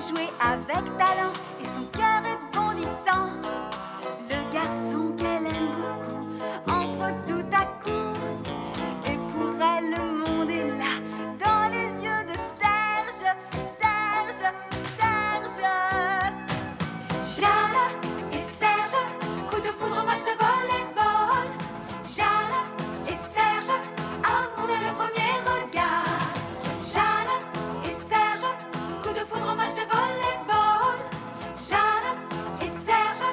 jouer avec talent et son cœur est bondissant. Le garçon qu'elle aime beaucoup entre tout à coup. Et pour elle, le monde est là, dans les yeux de Serge, Serge, Serge. Jeanne et Serge, coup de foudre, match de volleyball. Jeanne et Serge, amour dès le premier regard. Jeanne et Serge, coup de foudre, match de volleyball. Jeanne et Serge,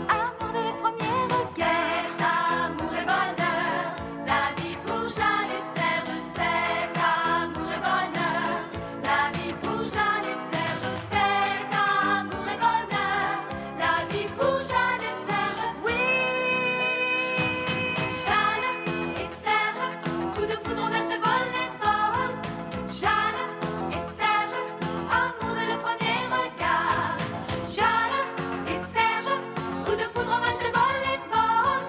amour dès le premier regard. C'est amour et bonheur, la vie pour Jeanne et Serge. C'est amour et bonheur, la vie pour Jeanne et Serge. C'est amour et bonheur, la vie pour Jeanne et Serge. Oui, Jeanne et Serge, coup de foudre, match de volleyball. Jeanne et Serge, amour dès le premier regard. Jeanne et Serge, coup de foudre, match de volleyball.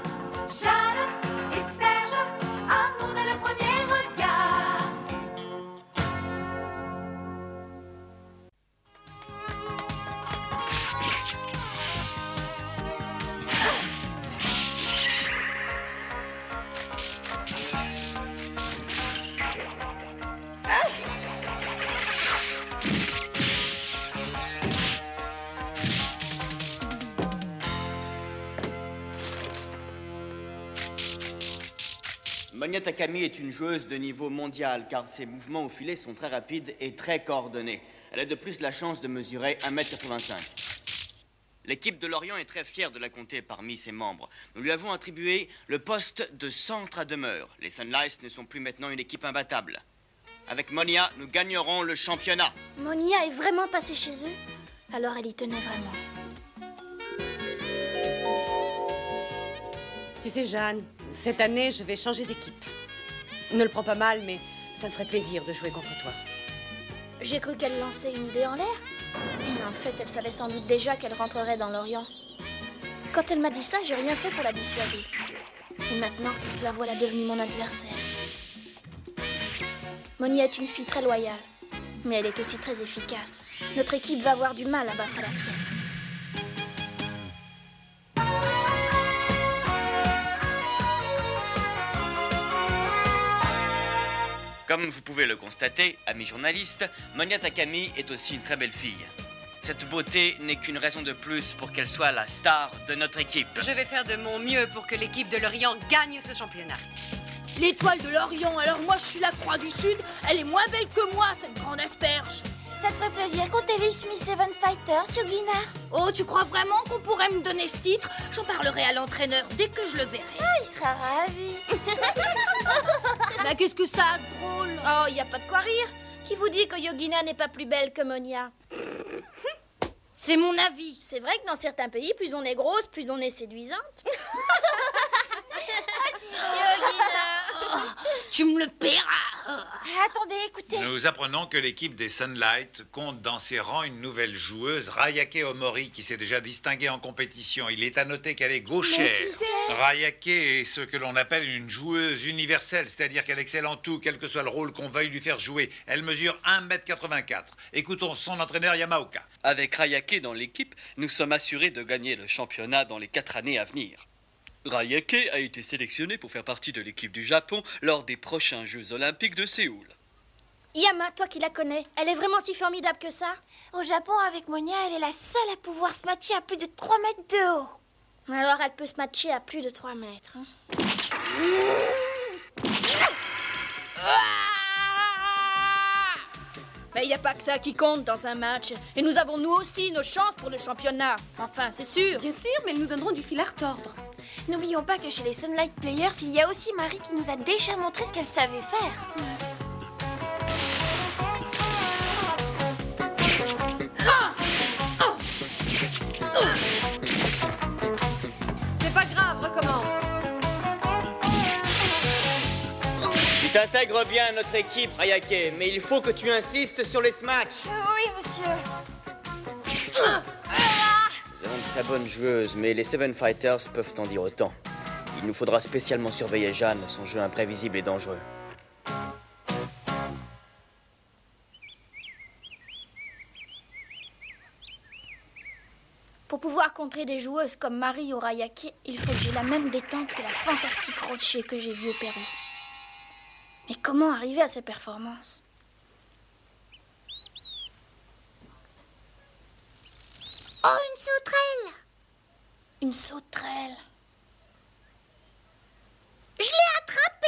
Jeanne et Serge, amour dès le premier regard. Monia Takami est une joueuse de niveau mondial car ses mouvements au filet sont très rapides et très coordonnés. Elle a de plus la chance de mesurer 1,85 m. L'équipe de Lorient est très fière de la compter parmi ses membres. Nous lui avons attribué le poste de centre à demeure. Les Sunlights ne sont plus maintenant une équipe imbattable. Avec Monia, nous gagnerons le championnat. Monia est vraiment passée chez eux? Alors elle y tenait vraiment. Tu sais, Jeanne, cette année, je vais changer d'équipe. Ne le prends pas mal, mais ça me ferait plaisir de jouer contre toi. J'ai cru qu'elle lançait une idée en l'air. Et en fait, elle savait sans doute déjà qu'elle rentrerait dans l'Orient. Quand elle m'a dit ça, j'ai rien fait pour la dissuader. Et maintenant, la voilà devenue mon adversaire. Monia est une fille très loyale, mais elle est aussi très efficace. Notre équipe va avoir du mal à battre la sienne. Comme vous pouvez le constater, amis journalistes, Monia Takami est aussi une très belle fille. Cette beauté n'est qu'une raison de plus pour qu'elle soit la star de notre équipe. Je vais faire de mon mieux pour que l'équipe de Lorient gagne ce championnat. L'étoile de l'Orient, alors moi je suis la Croix du Sud, elle est moins belle que moi, cette grande asperge. Ça te ferait plaisir qu'on t'élise Miss Seven Fighters, Yogina? Oh, tu crois vraiment qu'on pourrait me donner ce titre? J'en parlerai à l'entraîneur dès que je le verrai. Ah, il sera ravi. Bah qu'est-ce que ça a de drôle? Oh, il n'y a pas de quoi rire. Qui vous dit que Yogina n'est pas plus belle que Monia? C'est mon avis. C'est vrai que dans certains pays, plus on est grosse, plus on est séduisante. Yogina, Tu me le paieras. attendez, écoutez. Nous apprenons que l'équipe des Sunlight compte dans ses rangs une nouvelle joueuse, Rayake Omori, qui s'est déjà distinguée en compétition. Il est à noter qu'elle est gauchère. Mais qui c'est? Rayake est ce que l'on appelle une joueuse universelle, c'est-à-dire qu'elle excelle en tout, quel que soit le rôle qu'on veuille lui faire jouer. Elle mesure 1,84 m. Écoutons son entraîneur Yamaoka. Avec Rayake dans l'équipe, nous sommes assurés de gagner le championnat dans les 4 années à venir. Rayake a été sélectionnée pour faire partie de l'équipe du Japon lors des prochains Jeux Olympiques de Séoul. Yama, toi qui la connais, elle est vraiment si formidable que ça? Au Japon, avec Monia, elle est la seule à pouvoir se matcher à plus de 3 mètres de haut. Alors elle peut se matcher à plus de 3 mètres. Hein. Mais il n'y a pas que ça qui compte dans un match. Et nous avons nous aussi nos chances pour le championnat. Enfin, c'est sûr. Bien sûr, mais elles nous donneront du fil à retordre. N'oublions pas que chez les Sunlight Players, il y a aussi Marie qui nous a déjà montré ce qu'elle savait faire. C'est pas grave, recommence. Tu t'intègres bien à notre équipe, Rayake, mais il faut que tu insistes sur les smatchs. Oui, monsieur. Nous avons de très bonnes joueuses, mais les Seven Fighters peuvent en dire autant. Il nous faudra spécialement surveiller Jeanne, son jeu imprévisible et dangereux. Pour pouvoir contrer des joueuses comme Marie ou Rayake, il faut que j'ai la même détente que la fantastique Rocher que j'ai vue au Pérou. Mais comment arriver à ces performances? Oh, une sauterelle! Une sauterelle. Je l'ai attrapée!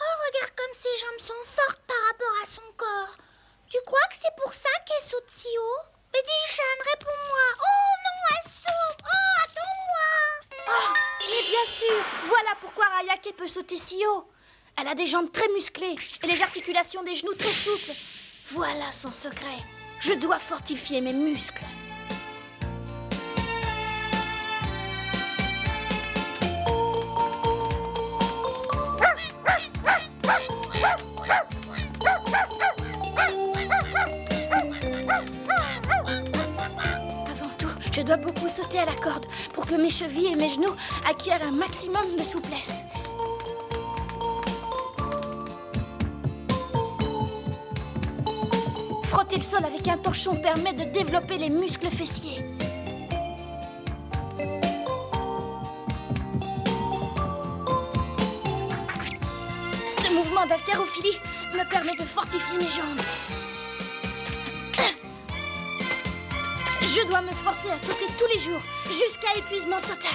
Oh, regarde comme ses jambes sont fortes par rapport à son corps. Tu crois que c'est pour ça qu'elle saute si haut? Mais dis, Jeanne, réponds-moi. Oh non, elle saute. Oh, attends-moi. Oh, mais bien sûr, voilà pourquoi Rayake peut sauter si haut. Elle a des jambes très musclées et les articulations des genoux très souples. Voilà son secret. Je dois fortifier mes muscles. Avant tout, je dois beaucoup sauter à la corde pour que mes chevilles et mes genoux acquièrent un maximum de souplesse. Frotter le sol avec un torchon permet de développer les muscles fessiers. Ce mouvement d'haltérophilie me permet de fortifier mes jambes. Je dois me forcer à sauter tous les jours, jusqu'à épuisement total.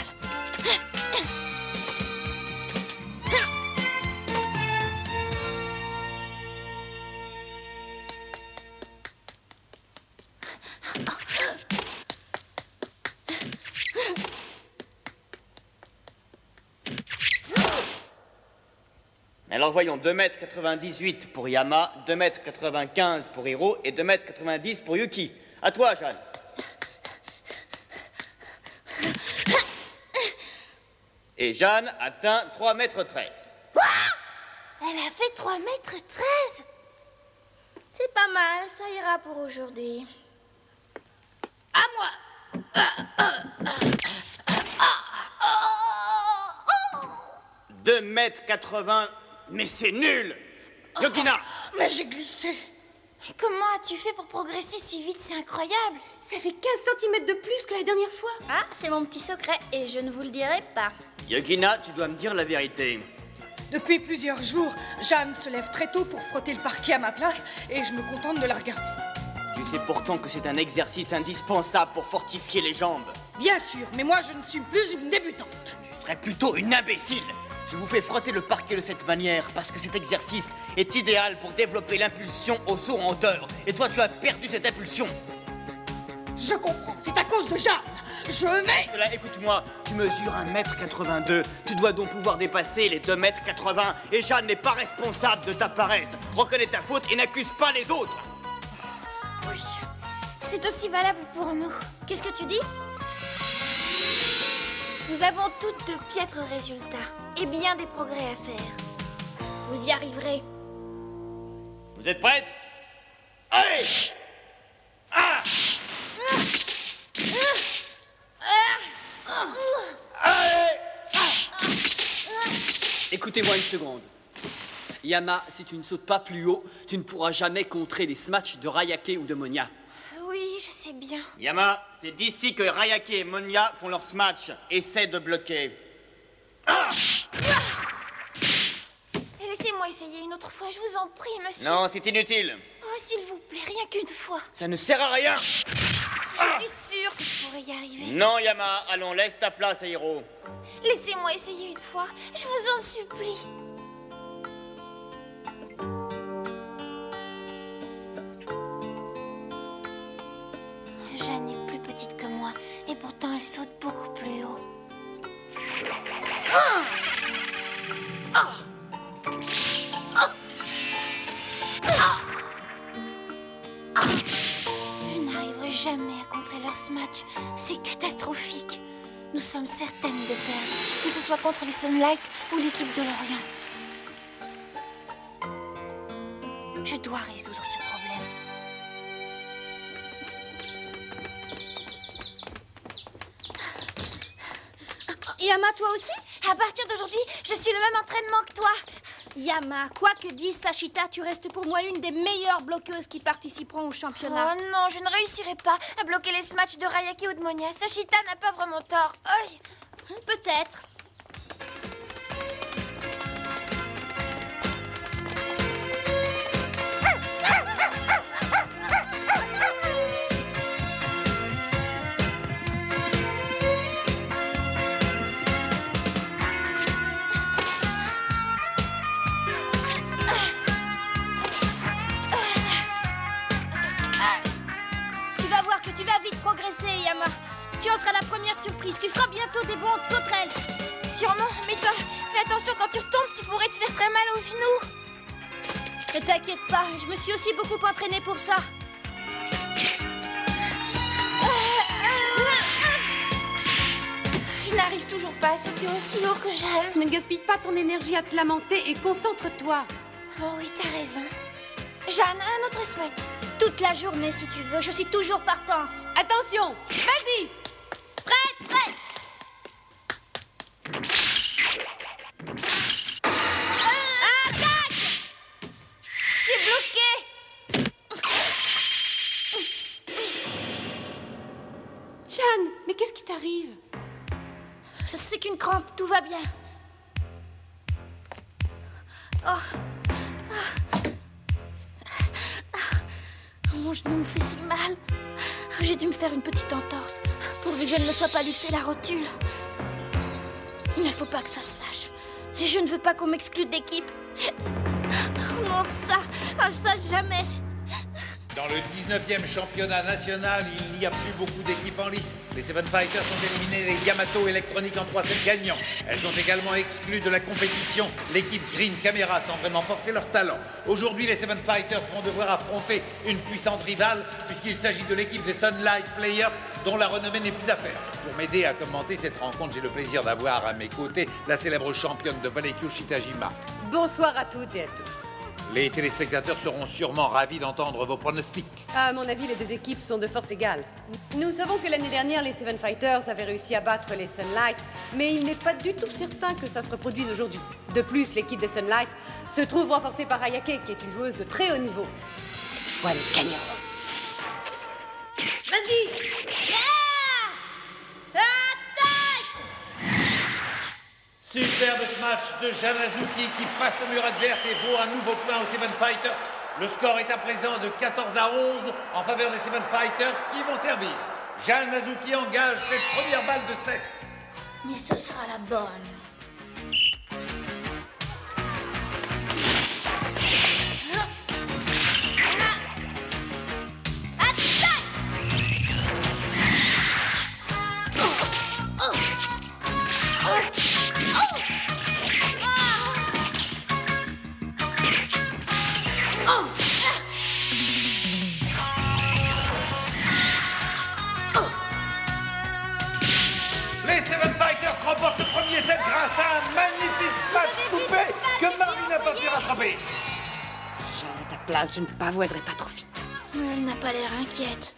Alors voyons, 2,98 m pour Yama, 2,95 m pour Hiro et 2,90 m pour Yuki. À toi, Jeanne. Et Jeanne atteint 3,13 m. Quoi? Elle a fait 3,13 m. C'est pas mal, ça ira pour aujourd'hui. À moi. 2,80 m, mais c'est nul. Yogina. Mais j'ai glissé. Comment as-tu fait pour progresser si vite? C'est incroyable. Ça fait 15 cm de plus que la dernière fois. Ah, c'est mon petit secret et je ne vous le dirai pas. Yogina, tu dois me dire la vérité. Depuis plusieurs jours, Jeanne se lève très tôt pour frotter le parquet à ma place et je me contente de la regarder. Tu sais pourtant que c'est un exercice indispensable pour fortifier les jambes. Bien sûr, mais moi je ne suis plus une débutante. Tu serais plutôt une imbécile. Je vous fais frotter le parquet de cette manière parce que cet exercice est idéal pour développer l'impulsion au saut en hauteur. Et toi, tu as perdu cette impulsion. Je comprends, c'est à cause de Jeanne. Je vais... Cela, écoute-moi, tu mesures 1,82 m. Tu dois donc pouvoir dépasser les 2,80 m. Et Jeanne n'est pas responsable de ta paresse. Reconnais ta faute et n'accuse pas les autres. Oui, c'est aussi valable pour nous. Qu'est-ce que tu dis? Nous avons toutes de piètres résultats et bien des progrès à faire. Vous y arriverez. Vous êtes prêtes? Allez! Ah! Allez! Écoutez-moi une seconde. Yama, si tu ne sautes pas plus haut, tu ne pourras jamais contrer les smatchs de Rayake ou de Monia. Oui, je sais bien. Yama, c'est d'ici que Rayake et Monia font leur smash. Essaie de bloquer. Et laissez-moi essayer une autre fois, je vous en prie, monsieur. Non, c'est inutile. Oh, s'il vous plaît, rien qu'une fois. Ça ne sert à rien. Je suis sûre que je pourrais y arriver. Non, Yama, allons, laisse ta place à Hiro. Laissez-moi essayer une fois, je vous en supplie. Jeanne est plus petite que moi, et pourtant elle saute beaucoup plus haut. Je n'arriverai jamais à contrer leur smash. C'est catastrophique. Nous sommes certaines de perdre, que ce soit contre les Sunlight ou l'équipe de l'Orient. Je dois résoudre ce problème. Yama, toi aussi? À partir d'aujourd'hui, je suis le même entraînement que toi. Yama, quoi que dise Sashita, tu restes pour moi une des meilleures bloqueuses qui participeront au championnat. Oh non, je ne réussirai pas à bloquer les smatchs de Rayake ou de Monia. Sashita n'a pas vraiment tort. Aïe. Peut-être. Yama, tu en seras la première surprise. Tu feras bientôt des bonds de sauterelles. Sûrement, mais toi, fais attention quand tu retombes, tu pourrais te faire très mal au genou. Ne t'inquiète pas, je me suis aussi beaucoup entraînée pour ça. Je n'arrive toujours pas à sauter aussi haut que j'aime. Ne gaspille pas ton énergie à te lamenter et concentre-toi. Oh oui, t'as raison. Jeanne, un autre smack. Toute la journée, si tu veux. Je suis toujours partante. Attention, vas-y. Prête, prête. Attaque! C'est bloqué. Jeanne, mais qu'est-ce qui t'arrive? C'est qu'une crampe, tout va bien. Oh. Mon genou me fait si mal. J'ai dû me faire une petite entorse. Pourvu que je ne me sois pas luxé la rotule. Il ne faut pas que ça se sache. Je ne veux pas qu'on m'exclue de l'équipe. Non, ça jamais. Dans le 19e championnat national, il n'y a plus beaucoup d'équipes en lice. Les Seven Fighters ont éliminé les Yamato Electronic en 3 sets gagnants. Elles ont également exclu de la compétition l'équipe Green Camera sans vraiment forcer leur talent. Aujourd'hui, les Seven Fighters vont devoir affronter une puissante rivale puisqu'il s'agit de l'équipe des Sunlight Players dont la renommée n'est plus à faire. Pour m'aider à commenter cette rencontre, j'ai le plaisir d'avoir à mes côtés la célèbre championne de Volley-Kyushu Tajima. Bonsoir à toutes et à tous. Les téléspectateurs seront sûrement ravis d'entendre vos pronostics. À mon avis, les deux équipes sont de force égale. Nous savons que l'année dernière, les Seven Fighters avaient réussi à battre les Sunlight, mais il n'est pas du tout certain que ça se reproduise aujourd'hui. De plus, l'équipe des Sunlight se trouve renforcée par Ayake, qui est une joueuse de très haut niveau. Cette fois, elles gagneront. Vas-y! Attaque! Superbe smash de Jeanne Azuki qui passe le mur adverse et vaut un nouveau point aux Seven Fighters. Le score est à présent de 14 à 11 en faveur des Seven Fighters qui vont servir. Jeanne Azuki engage cette première balle de 7. Mais ce sera la bonne. Les Seven Fighters remportent ce premier set grâce à un magnifique smash coupé que Marie n'a pas pu rattraper. Jeanne, à ta place, je ne pavoiserai pas trop vite. Elle n'a pas l'air inquiète.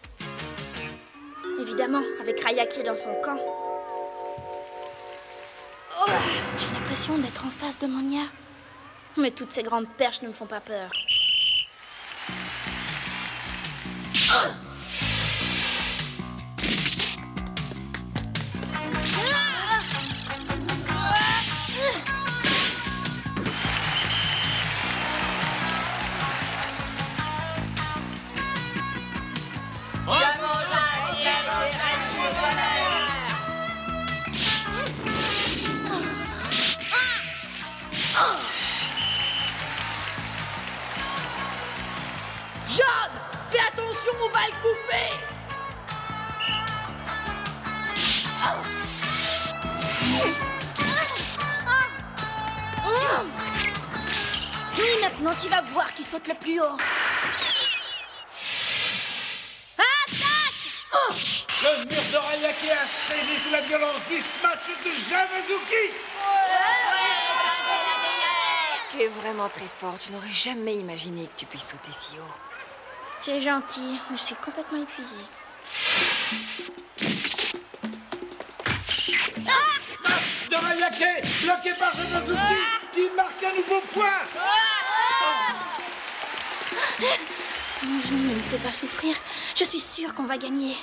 Évidemment, avec Rayake dans son camp. Oh, j'ai l'impression d'être en face de Monia. Mais toutes ces grandes perches ne me font pas peur. Jeanne, fais attention aux balles coupées. Oui, maintenant tu vas voir qui saute le plus haut. Le mur de Rayake a cédé sous la violence du smash de Jeanne Azuki. Tu es vraiment très fort. Je n'aurais jamais imaginé que tu puisses sauter si haut. Tu es gentil, mais je suis complètement épuisée. Smash de Rayake, bloqué par Janazuki, qui marque un nouveau point. Mon genou ne me fait pas souffrir. Je suis sûre qu'on va gagner.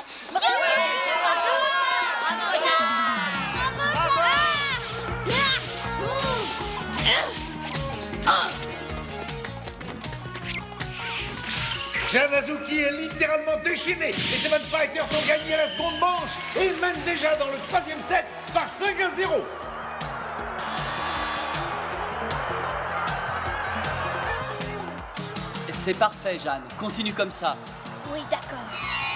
Janazuki est littéralement déchaîné. Les Seven Fighters ont gagné la seconde manche et mènent déjà dans le 3e set par 5-0. C'est parfait, Jeanne. Continue comme ça. Oui, d'accord.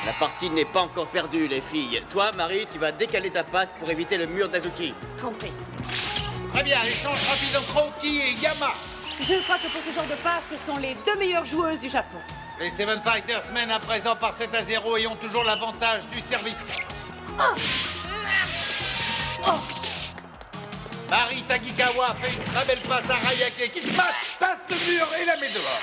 La partie n'est pas encore perdue, les filles. Toi, Marie, tu vas décaler ta passe pour éviter le mur d'Azuki. Compris. Très bien, échange rapide entre Aoki et Yama. Je crois que pour ce genre de passe, ce sont les 2 meilleures joueuses du Japon. Les Seven Fighters mènent à présent par 7-0 et ont toujours l'avantage du service. Mari Tagikawa fait une très belle passe à Rayake qui se match, passe le mur et la met dehors.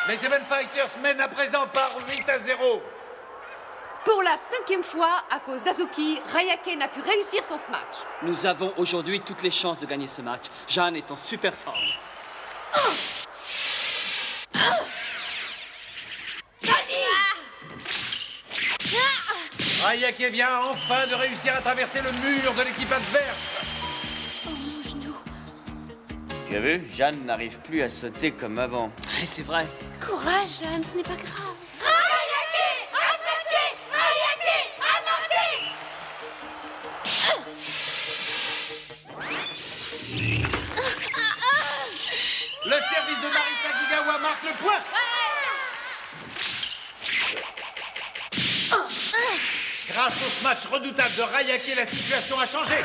Les Seven Fighters mènent à présent par 8-0. Pour la 5e fois, à cause d'Azuki, Rayake n'a pu réussir son smash. Nous avons aujourd'hui toutes les chances de gagner ce match. Jeanne est en super forme. Rayake vient enfin de réussir à traverser le mur de l'équipe adverse. Oh, mon genou. Tu as vu, Jeanne n'arrive plus à sauter comme avant. Et c'est vrai. Courage, Jeanne, ce n'est pas grave. Le service de Mari Takigawa marque le point. Grâce au smash redoutable de Rayake, la situation a changé.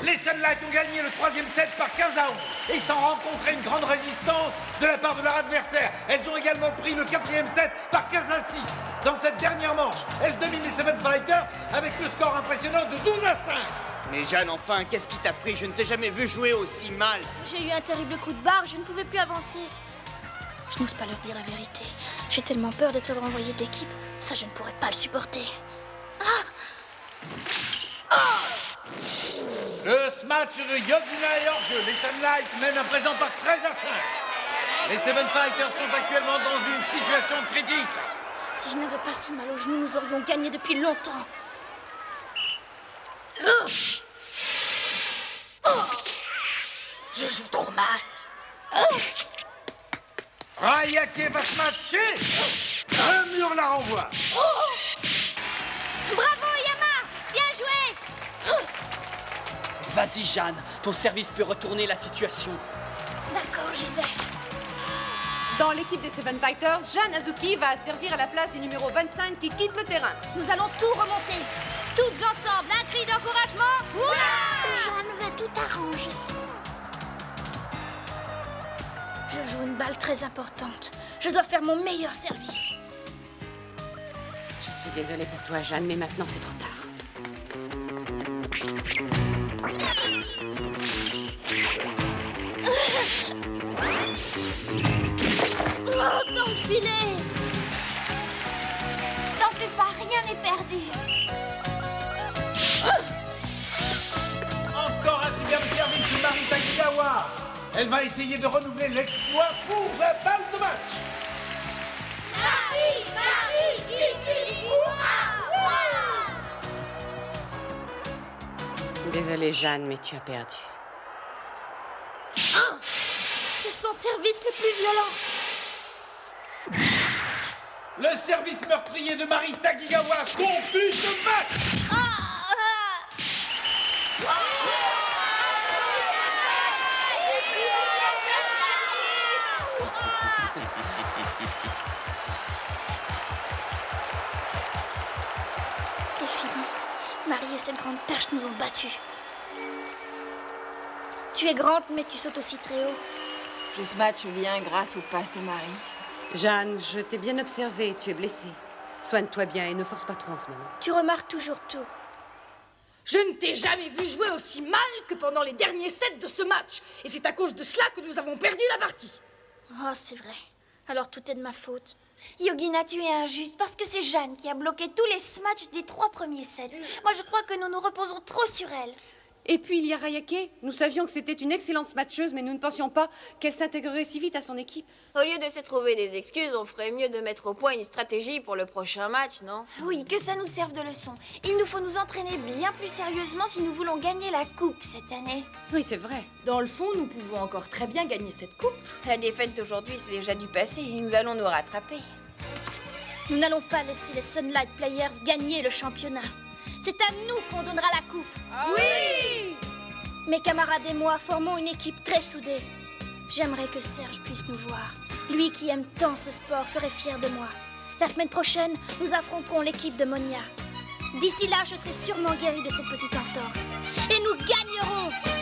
Les Sunlight ont gagné le 3e set par 15-11 et sans rencontrer une grande résistance de la part de leur adversaire. Elles ont également pris le 4e set par 15-6. Dans cette dernière manche, elles dominent les Seven Fighters avec le score impressionnant de 12-5. Mais Jeanne, enfin, qu'est-ce qui t'a pris? Je ne t'ai jamais vu jouer aussi mal. J'ai eu un terrible coup de barre, je ne pouvais plus avancer. Je n'ose pas leur dire la vérité. J'ai tellement peur d'être renvoyée d'équipe. Ça, je ne pourrais pas le supporter. Le smash de Yodina est hors jeu. Les Sunlight mènent à présent par 13-5. Les Seven Fighters sont actuellement dans une situation critique. Si je n'avais pas si mal au genou, nous aurions gagné depuis longtemps. Je joue trop mal. Rayake va se matcher. Un mur la renvoie. Bravo, Yama! Bien joué! Vas-y, Jeanne. Ton service peut retourner la situation. D'accord, j'y vais. Dans l'équipe des Seven Fighters, Jeanne Azuki va servir à la place du numéro 25 qui quitte le terrain. Nous allons tout remonter. Toutes ensemble, un cri d'encouragement. Jeanne va tout arranger. Je joue une balle très importante. Je dois faire mon meilleur service. Je suis désolée pour toi, Jeanne, mais maintenant c'est trop tard. Oh, dans le filet! T'en fais pas, rien n'est perdu. Encore un superbe service de Mari Takigawa. Elle va essayer de renouveler l'exploit pour la balle de match. Désolée, Jeanne, mais tu as perdu. C'est son service le plus violent. Le service meurtrier de Mari Takigawa conclut ce match. C'est fini. Marie et cette grande perche nous ont battus. Tu es grande, mais tu sautes aussi très haut. Je se match bien grâce aux passes de Marie. Jeanne, je t'ai bien observée, tu es blessée. Soigne-toi bien et ne force pas trop en ce moment. Tu remarques toujours tout. Je ne t'ai jamais vu jouer aussi mal que pendant les derniers sets de ce match. Et c'est à cause de cela que nous avons perdu la partie. Oh, c'est vrai. Alors tout est de ma faute. Yogina, tu es injuste parce que c'est Jeanne qui a bloqué tous les matchs des 3 premiers sets. Moi, je crois que nous nous reposons trop sur elle. Et puis il y a Rayake. Nous savions que c'était une excellente smatcheuse, mais nous ne pensions pas qu'elle s'intégrerait si vite à son équipe. Au lieu de se trouver des excuses, on ferait mieux de mettre au point une stratégie pour le prochain match, non? Oui, que ça nous serve de leçon. Il nous faut nous entraîner bien plus sérieusement si nous voulons gagner la coupe cette année. Oui, c'est vrai. Dans le fond, nous pouvons encore très bien gagner cette coupe. La défaite d'aujourd'hui, c'est déjà du passé et nous allons nous rattraper. Nous n'allons pas laisser les Sunlight Players gagner le championnat. C'est à nous qu'on donnera la coupe. Oui! Mes camarades et moi formons une équipe très soudée. J'aimerais que Serge puisse nous voir. Lui qui aime tant ce sport serait fier de moi. La semaine prochaine, nous affronterons l'équipe de Monia. D'ici là, je serai sûrement guérie de cette petite entorse. Et nous gagnerons!